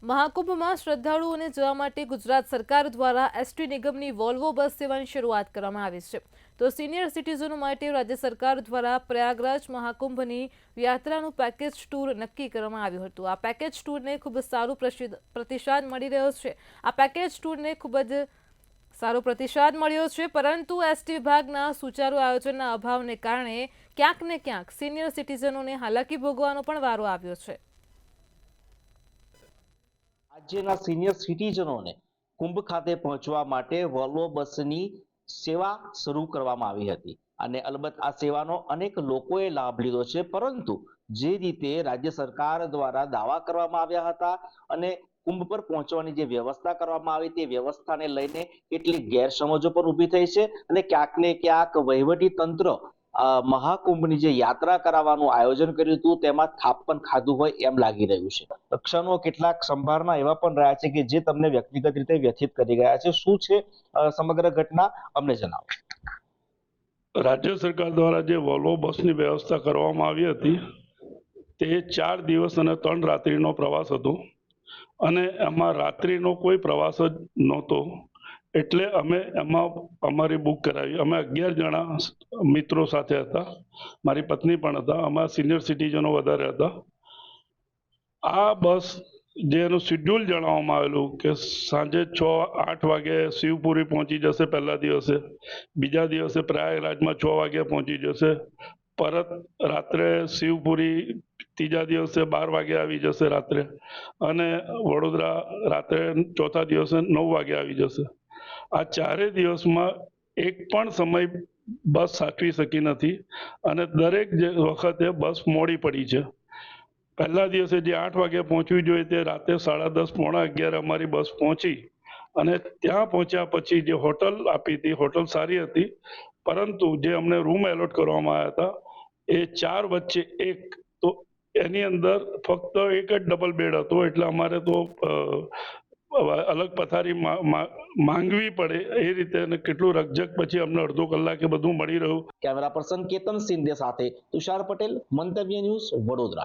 મહાકુંભમાં શ્રદ્ધાળુઓને જવા માટે ગુજરાત સરકાર દ્વારા એસટી નિગમની વોલ્વો બસ સેવાની શરૂઆત કરવામાં આવી છે। તો સિનિયર સિટીઝનો માટે રાજ્ય સરકાર દ્વારા પ્રયાગરાજ મહાકુંભની યાત્રાનું પેકેજ ટૂર નક્કી કરવામાં આવ્યું હતું। આ પેકેજ ટૂરને ખૂબ સારો પ્રતિસાદ મળી રહ્યો છે। આ પેકેજ ટૂરને ખૂબ જ સારો પ્રતિસાદ મળ્યો છે, પરંતુ એસટી વિભાગના સુચારુ આયોજનના અભાવને કારણે ક્યાંક ને ક્યાંક સિનિયર સિટીઝનોને હાલાકી ભોગવવાનો પણ વારો આવ્યો છે। રાજ્યના સિનિયર સિટીઝનોને કુંભ ખાતે પહોંચવા માટે વોલ્વો બસની સેવા શરૂ કરવામાં આવી હતી અને અલબત્ત આ સેવાનો અનેક લોકોએ લાભ લીધો છે, પરંતુ જે રીતે રાજ્ય સરકાર દ્વારા દાવા કરવામાં આવ્યા હતા અને કુંભ પર પહોંચવાની જે વ્યવસ્થા કરવામાં આવી તે વ્યવસ્થાને લઈને કેટલીક ગેરસમજો પણ ઊભી થઈ છે અને ક્યાંક ને ક્યાંક વહીવટી તંત્ર મહાકુંભની જે યાત્રા કરાવવાનું આયોજન કર્યું હતું તેમાં થાપ પણ ખાધું હોય એમ લાગી રહ્યું છે। ક્ષણો કેટલાક સંભાળના એવા પણ રહ્યા છે કે જે તમને વ્યક્તિગત રીતે વ્યથિત કરી ગયા છે। શું છે સમગ્ર ઘટના, અમને જણાવો। રાજ્ય સરકાર દ્વારા જે વોલ્વો બસની વ્યવસ્થા કરવામાં આવી હતી તે 4 દિવસ અને 3 રાત્રિનો પ્રવાસ હતો અને એમાં રાત્રિનો કોઈ પ્રવાસ જ નહોતો, એટલે અમે એમાં અમારી બુક કરાવી। અમે 11 જણા મિત્રો સાથે હતા, મારી પત્ની પણ હતા, અમારા સિનિયર સિટીઝનો વધારે હતા। આ બસ જેનું શેડ્યુલ જણાવવામાં આવેલું કે સાંજે 6-8 વાગે શિવપુરી પહોંચી જશે પહેલા દિવસે, બીજા દિવસે પ્રયાગરાજમાં 6 વાગે પહોંચી જશે, પરત રાત્રે શિવપુરી ત્રીજા દિવસે 12 વાગે આવી જશે રાત્રે, અને વડોદરા રાત્રે ચોથા દિવસે 9 વાગે આવી જશે। આ 4 દિવસમાં એક પણ સમય બસ સાચવી શકી નથી અને દરેક વખતે બસ મોડી પડી છે। પહેલા દિવસે જે 8 વાગે પહોંચવી જોઈએ તે રાતે 10:30-11 અમારી બસ પહોંચી અને ત્યાં પહોંચ્યા પછી જે હોટલ આપી હતી, હોટલ સારી હતી, પરંતુ જે અમને રૂમ એલોટ કરવામાં આવ્યા હતા એ 4 વચ્ચે 1, તો એની અંદર ફક્ત એક જ ડબલ બેડ હતો, એટલે અમારે તો અલગ પથારી માંગવી પડે એ રીતે, અને કેટલું રકઝક પછી અમને અડધો કલાકે બધું મળી રહ્યું। કેમેરા પર્સન કેતન સિંધે સાથે તુષાર પટેલ, મંતવ્ય ન્યૂઝ, વડોદરા।